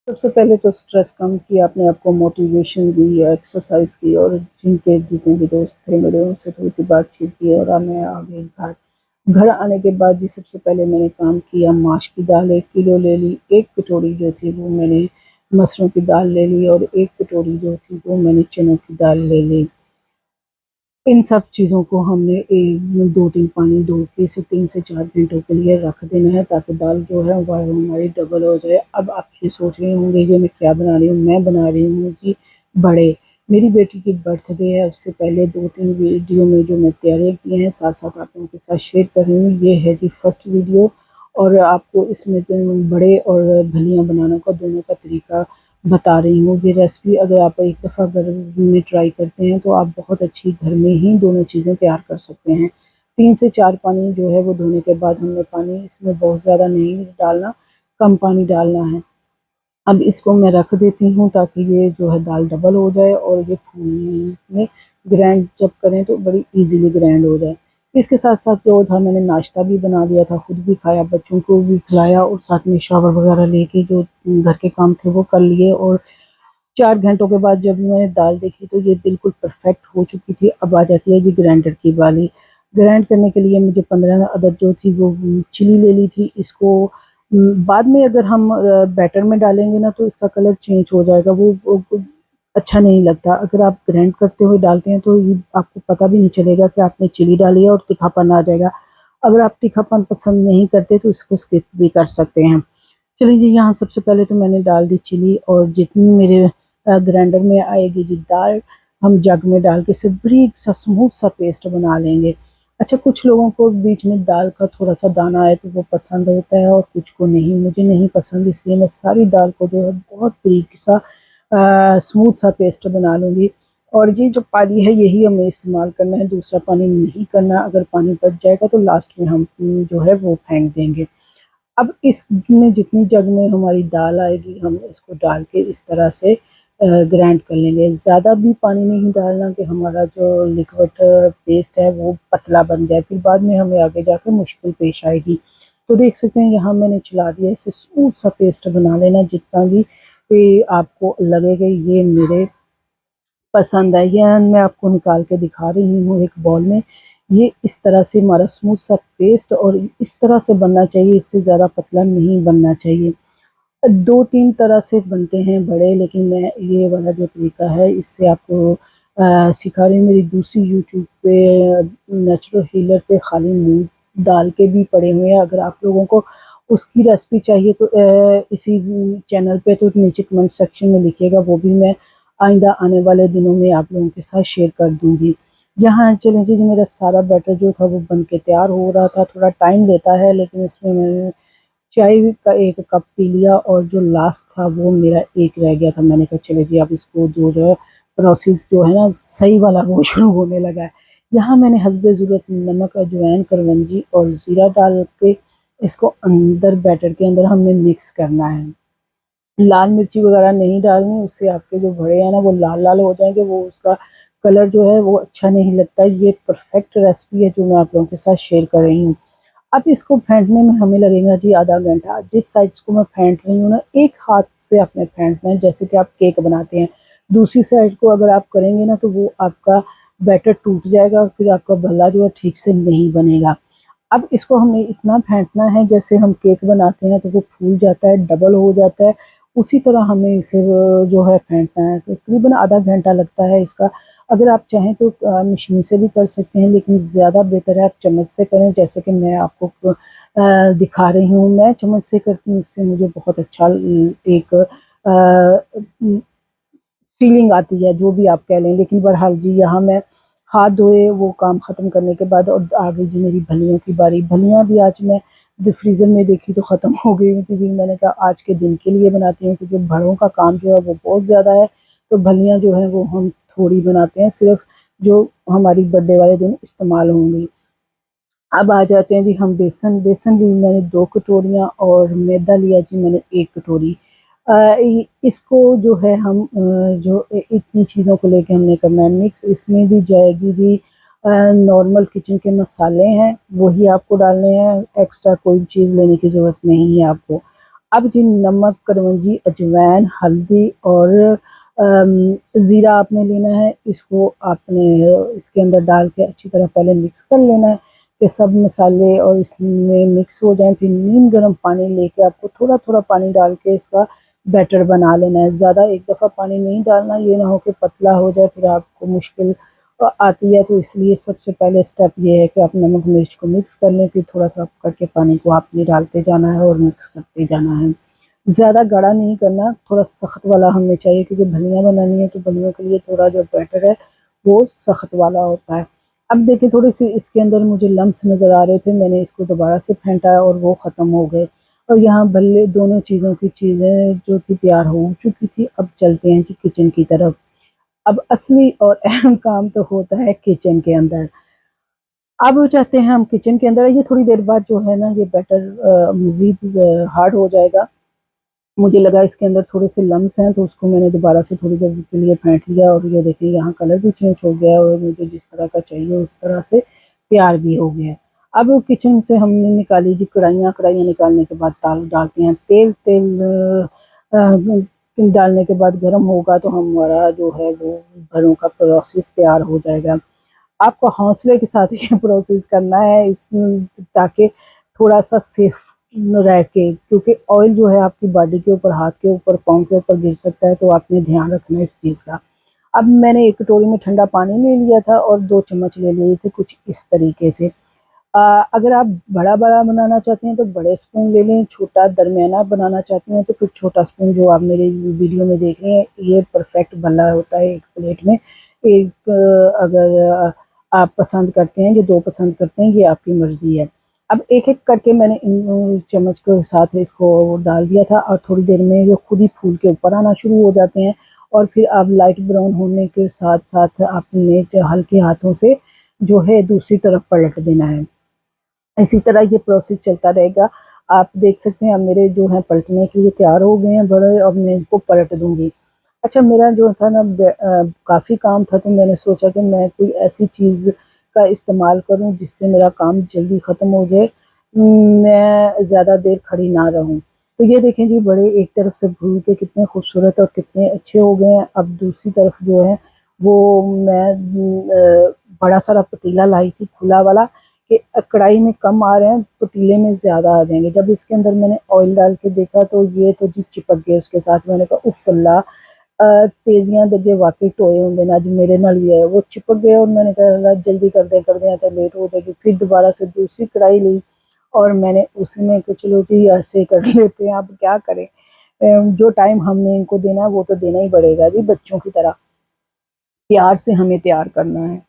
सबसे पहले तो स्ट्रेस कम किया, अपने आप को मोटिवेशन दी, एक्सरसाइज़ की और जिनके जितने भी दोस्त थे मेरे उनसे थोड़ी-सी बातचीत की और अब मैं आ गई घर। घर आने के बाद जी सबसे पहले मैंने काम किया, माश की दाल 1 किलो ले ली, 1 कटोरी जो थी वो मैंने मसूरों की दाल ले ली और 1 कटोरी जो थी वो मैंने चनों की दाल ले ली। इन सब चीज़ों को हमने 2-3 पानी धो के इसे 3 से 4 घंटों के लिए रख देना है ताकि दाल जो है वो हमारी डबल हो जाए। अब आप ये सोच रहे होंगे कि मैं क्या बना रही हूँ? मैं बना रही हूँ जी बड़े। मेरी बेटी की बर्थडे है, उससे पहले 2-3 वीडियो में जो मैं तैयारियाँ की हैं साथ-साथ आप लोगों के साथ शेयर कर रही हूँ। ये है जी फर्स्ट वीडियो और आपको इसमें बड़े और भलियाँ बनाने का दोनों का तरीका बता रही हूँ। ये रेसिपी अगर आप एक दफ़ा घर में ट्राई करते हैं तो आप बहुत अच्छी घर में ही दोनों चीज़ें तैयार कर सकते हैं। 3 से 4 पानी जो है वो धोने के बाद हमने पानी इसमें बहुत ज़्यादा नहीं डालना, कम पानी डालना है। अब इसको मैं रख देती हूँ ताकि ये जो है दाल डबल हो जाए और ये फूलने में ग्राइंड जब करें तो बड़ी ईज़िली ग्राइंड हो जाए। इसके साथ-साथ जो था मैंने नाश्ता भी बना लिया था, खुद भी खाया, बच्चों को भी खिलाया और साथ में शावर वगैरह लेके जो घर के काम थे वो कर लिए और 4 घंटों के बाद जब मैंने दाल देखी तो ये बिल्कुल परफेक्ट हो चुकी थी। अब आ जाती है जी ग्राइंडर की बारी। ग्राइंड करने के लिए मुझे 15 अदद जो थी वो चिली ले ली थी। इसको बाद में अगर हम बैटर में डालेंगे ना तो इसका कलर चेंज हो जाएगा, वो अच्छा नहीं लगता। अगर आप ग्राइंड करते हुए डालते हैं तो ये आपको पता भी नहीं चलेगा कि आपने चिली डाली है और तीखापन आ जाएगा। अगर आप तीखापन पसंद नहीं करते तो इसको स्किप भी कर सकते हैं। चलिए जी, यहाँ सबसे पहले तो मैंने डाल दी चिली और जितनी मेरे ग्राइंडर में आएगी जी दाल, हम जग में डाल के इसे बारीक सा स्मूथ सा पेस्ट बना लेंगे। अच्छा, कुछ लोगों को बीच में दाल का थोड़ा-सा दाना आए तो वो पसंद होता है और कुछ को नहीं, मुझे नहीं पसंद इसलिए मैं सारी दाल को जो है बहुत बारीक सा स्मूथ सा पेस्ट बना लूँगी और ये जो पानी है यही हमें इस्तेमाल करना है, दूसरा पानी नहीं करना। अगर पानी बच जाएगा तो लास्ट में हम जो है वो फेंक देंगे। अब इसमें जितनी जग में हमारी दाल आएगी हम इसको डाल के इस तरह से ग्राइंड कर लेंगे। ज़्यादा भी पानी नहीं डालना कि हमारा जो लिक्विड पेस्ट है वो पतला बन जाए, फिर बाद में हमें आगे जाकर मुश्किल पेश आएगी। तो देख सकते हैं यहाँ मैंने चला दिया, इसे स्मूथ सा पेस्ट बना लेना जितना भी आपको लगेगा ये मेरे पसंद है। ये मैं आपको निकाल के दिखा रही हूँ एक बाउल में। ये इस तरह से हमारा स्मूथ सा पेस्ट और इस तरह से बनना चाहिए, इससे ज़्यादा पतला नहीं बनना चाहिए। 2-3 तरह से बनते हैं बड़े, लेकिन मैं ये वाला जो तरीका है इससे आपको सिखा रही हूँ। मेरी दूसरी यूट्यूब पे नेचुरल हीलर पे खाली मूँग दाल के भी पड़े हुए हैं। अगर आप लोगों को उसकी रेसिपी चाहिए तो इसी चैनल पे तो नीचे कमेंट सेक्शन में लिखिएगा, वो भी मैं आइंदा आने वाले दिनों में आप लोगों के साथ शेयर कर दूँगी। यहाँ चलें जी, मेरा सारा बैटर जो था वो बन के तैयार हो रहा था, थोड़ा टाइम लेता है लेकिन उसमें मैंने चाय का 1 कप पी लिया और जो लास्ट था वो मेरा 1 रह गया था। मैंने कहा चलो जी अब इसको जो है प्रोसेस जो है ना सही वाला वो शुरू होने लगा है। यहाँ मैंने हस्बे ज़रूरत नमक, अजवाइन, करवंजी और ज़ीरा डाल के इसको अंदर बैटर के अंदर हमने मिक्स करना है। लाल मिर्ची वगैरह नहीं डालनी, उससे आपके जो बड़े हैं ना वो लाल-लाल हो जाएँगे, वो उसका कलर जो है वो अच्छा नहीं लगता। ये परफेक्ट रेसिपी है जो मैं आप लोगों के साथ शेयर कर रही हूँ। अब इसको फेंटने में हमें लगेगा जी आधा घंटा। जिस साइड को मैं फेंट रही हूँ ना, एक हाथ से आपने फेंटना है जैसे कि आप केक बनाते हैं। दूसरी साइड को अगर आप करेंगे ना तो वो आपका बैटर टूट जाएगा और फिर आपका भल्ला जो है ठीक से नहीं बनेगा। अब इसको हमें इतना फेंटना है जैसे हम केक बनाते हैं तो वो फूल जाता है, डबल हो जाता है, उसी तरह हमें इसे जो है फेंटना है। तो तकरीबन आधा घंटा लगता है इसका। अगर आप चाहें तो मशीन से भी कर सकते हैं लेकिन ज़्यादा बेहतर है आप चम्मच से करें, जैसे कि मैं आपको दिखा रही हूँ। मैं चम्मच से करती हूँ, इससे मुझे बहुत अच्छा एक फीलिंग आती है, जो भी आप कह लें। लेकिन बहरहाल जी यहाँ मैं हाथ धोए वो काम ख़त्म करने के बाद और आ गई जी मेरी भलियों की बारी। भलियाँ भी आज मैं जब फ्रीज़र में देखी तो ख़त्म हो गई थी, फिर मैंने कहा आज के दिन के लिए बनाती हूँ क्योंकि बड़ों का काम जो है वो बहुत ज़्यादा है, तो भलियाँ जो हैं वो हम थोड़ी बनाते हैं, सिर्फ़ जो हमारी बर्थडे वाले दिन इस्तेमाल होंगी। अब आ जाते हैं जी हम बेसन। बेसन ली मैंने 2 कटोरियाँ और मैदा लिया जी मैंने 1 कटोरी। इसको जो है हम जो इतनी चीज़ों को लेके हमने करना है मिक्स। इसमें भी जाएगी जी नॉर्मल किचन के मसाले हैं, वही आपको डालने हैं, एक्स्ट्रा कोई चीज़ लेने की ज़रूरत नहीं है आपको। अब जी नमक, करवंजी, अजवाइन, हल्दी और ज़ीरा आपने लेना है। इसको आपने इसके अंदर डाल के अच्छी तरह पहले मिक्स कर लेना है कि सब मसाले और इसमें मिक्स हो जाएँ। फिर नीम गर्म पानी लेके आपको थोड़ा-थोड़ा पानी डाल के इसका बैटर बना लेना है। ज़्यादा एक दफ़ा पानी नहीं डालना, ये ना हो कि पतला हो जाए फिर आपको मुश्किल आती है। तो इसलिए सबसे पहले स्टेप ये है कि आप नमक मिर्च को मिक्स कर लें, फिर थोड़ा-थोड़ा करके पानी को आपने डालते जाना है और मिक्स करते जाना है। ज़्यादा गाढ़ा नहीं करना, थोड़ा सख्त वाला हमें चाहिए क्योंकि भलियाँ बनानी है तो भलियों के लिए थोड़ा जो बैटर है वो सख्त वाला होता है। अब देखिए थोड़ी-सी इसके अंदर मुझे लम्प्स नज़र आ रहे थे, मैंने इसको दोबारा से फेंटा और वो ख़त्म हो गए। और यहाँ भल्ले दोनों चीज़ों की चीज़ें जो थी तैयार हो चुकी थी। अब चलते हैं जी किचन की तरफ। अब असली और अहम काम तो होता है किचन के अंदर। अब जाते हैं हम किचन के अंदर, ये थोड़ी देर बाद जो है ना ये बैटर मज़ीद हार्ड हो जाएगा। मुझे लगा इसके अंदर थोड़े से लम्स हैं तो उसको मैंने दोबारा से थोड़ी देर के लिए फेंट लिया और ये देखिए यहाँ कलर भी चेंज हो गया है और मुझे जिस तरह का चाहिए उस तरह से तैयार भी हो गया है। अब किचन से हमने निकाली जी कढ़ाइयाँ, कढ़ाइयाँ निकालने के बाद दाल डालते हैं तेल, डालने के बाद गर्म होगा तो हमारा जो है वो घरों का प्रोसेस तैयार हो जाएगा। आपको हौसले के साथ ये प्रोसेस करना है इस ताकि थोड़ा-सा सेफ रह के, क्योंकि ऑयल जो है आपकी बॉडी के ऊपर, हाथ के ऊपर, पाँव के ऊपर गिर सकता है, तो आपने ध्यान रखना है इस चीज़ का। अब मैंने एक कटोरी में ठंडा पानी ले लिया था और 2 चम्मच ले लिए थे कुछ इस तरीके से। अगर आप बड़ा-बड़ा बनाना चाहते हैं तो बड़े स्पून ले लें, छोटा दरमियाना बनाना चाहते हैं तो फिर छोटा स्पून जो आप मेरे वीडियो में देख रहे हैं, ये परफेक्ट भला होता है एक प्लेट में। एक अगर आप पसंद करते हैं, जो 2 पसंद करते हैं, ये आपकी मर्ज़ी है। अब एक-एक करके मैंने इन चम्मच के साथ इसको डाल दिया था और थोड़ी देर में ये खुद ही फूल के ऊपर आना शुरू हो जाते हैं और फिर आप लाइट ब्राउन होने के साथ-साथ आपने हल्के हाथों से जो है दूसरी तरफ पलट देना है। इसी तरह ये प्रोसेस चलता रहेगा। आप देख सकते हैं अब मेरे जो हैं पलटने के लिए तैयार हो गए हैं बड़े, अब मैं इनको पलट दूँगी। अच्छा मेरा जो था ना काफ़ी काम था तो मैंने सोचा कि मैं कोई ऐसी चीज़ का इस्तेमाल करूँ जिससे मेरा काम जल्दी ख़त्म हो जाए। मैं ज़्यादा देर खड़ी ना रहूँ। तो ये देखें जी बड़े एक तरफ से भून के कितने खूबसूरत और कितने अच्छे हो गए हैं। अब दूसरी तरफ जो है वो मैं बड़ा सारा पतीला लाई थी खुला वाला कि कढ़ाई में कम आ रहे हैं, पतीले में ज़्यादा आ जाएँगे। जब इसके अंदर मैंने ऑयल डाल के देखा तो ये तो जी चिपक गए उसके साथ। मैंने कहा उफ़ अल्लाह! तेज़ियां दे वाक़ई टोए होंदे ने, अज मेरे नाल भी है। वो चिपक गए और मैंने कहा अल्लाह जल्दी कर दें तो लेट हो जाएगी। फिर दोबारा से दूसरी कढ़ाई ली और मैंने उसमें कि चलो जी ऐसे कर लेते हैं, अब क्या करें। जो टाइम हमने इनको देना है वो तो देना ही पड़ेगा जी, बच्चों की तरह। प्यार से हमें तैयार करना है।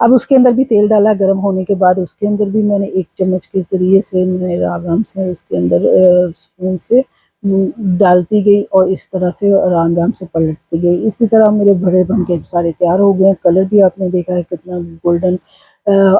अब उसके अंदर भी तेल डाला, गरम होने के बाद उसके अंदर भी मैंने 1 चम्मच के ज़रिए से मैं आराम से उसके अंदर स्पून से डालती गई और इस तरह से आराम-आराम से पलटती गई। इसी तरह मेरे बड़े बन के सारे तैयार हो गए हैं। कलर भी आपने देखा है कितना गोल्डन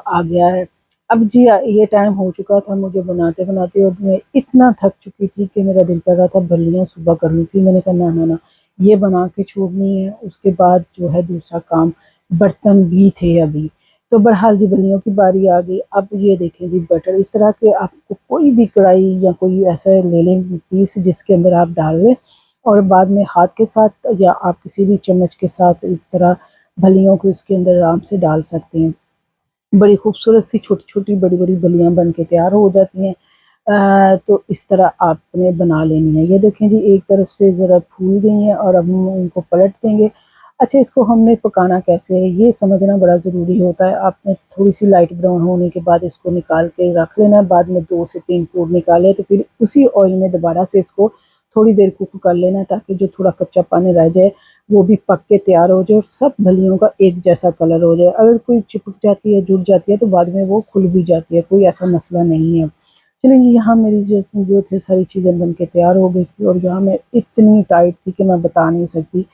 आ गया है। अब जी ये टाइम हो चुका था मुझे बनाते-बनाते और मैं इतना थक चुकी थी कि मेरा दिल कर रहा था बल्लियाँ सुबह कर लूँ। फिर मैंने कहा ना, ना, ना, ये बना के छोड़नी है, उसके बाद जो है दूसरा काम, बर्तन भी थे अभी। तो बहरहाल जी बल्लियों की बारी आ गई। अब ये देखें जी बटर इस तरह के आपको कोई भी कढ़ाई या कोई ऐसा ले लें पीस जिसके अंदर आप डाल लें और बाद में हाथ के साथ या आप किसी भी चम्मच के साथ इस तरह बल्लियों को इसके अंदर आराम से डाल सकते हैं। बड़ी खूबसूरत सी छोटी-छोटी, बड़ी-बड़ी बल्लियाँ बन के तैयार हो जाती हैं। तो इस तरह आपने बना लेनी है। ये देखें जी एक तरफ से ज़रा फूल गई हैं और अब हम इनको पलट देंगे। अच्छा इसको हमने पकाना कैसे है ये समझना बड़ा ज़रूरी होता है। आपने थोड़ी-सी लाइट ब्राउन होने के बाद इसको निकाल के रख लेना है। बाद में 2 से 3 फ्रूट निकाले तो फिर उसी ऑयल में दोबारा से इसको थोड़ी देर कुक कर लेना है ताकि जो थोड़ा कच्चापन रह जाए वो भी पक के तैयार हो जाए और सब फलियों का एक जैसा कलर हो जाए। अगर कोई चिपक जाती है, जुड़ जाती है तो बाद में वो खुल भी जाती है, कोई ऐसा मसला नहीं है। चलिए जी यहाँ मेरी जैसे जो थे सारी चीज़ें बन के तैयार हो गई थी और यहाँ मैं इतनी टाइट थी कि मैं बता नहीं सकती।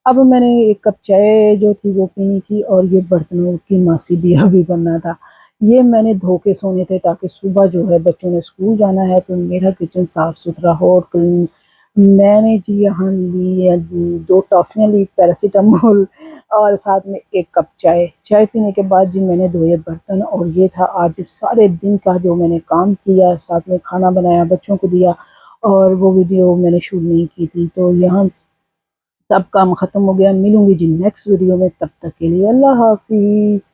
अब मैंने 1 कप चाय जो थी वो पीनी थी और ये बर्तनों की मासी-बिया भी बनना था। ये मैंने धो के सोने थे ताकि सुबह जो है बच्चों ने स्कूल जाना है तो मेरा किचन साफ-सुथरा हो और क्लीन। मैंने जी यहाँ ली है 2 टॉफ़ियाँ ली, पैरासिटामोल और साथ में 1 कप चाय। चाय पीने के बाद जी मैंने धोए बर्तन और ये था आज सारे दिन का जो मैंने काम किया, साथ में खाना बनाया, बच्चों को दिया और वो वीडियो मैंने शूट नहीं की थी। तो यहाँ सब काम ख़त्म हो गया। मिलूँगी जी नेक्स्ट वीडियो में, तब तक के लिए अल्लाह हाफ़िज़।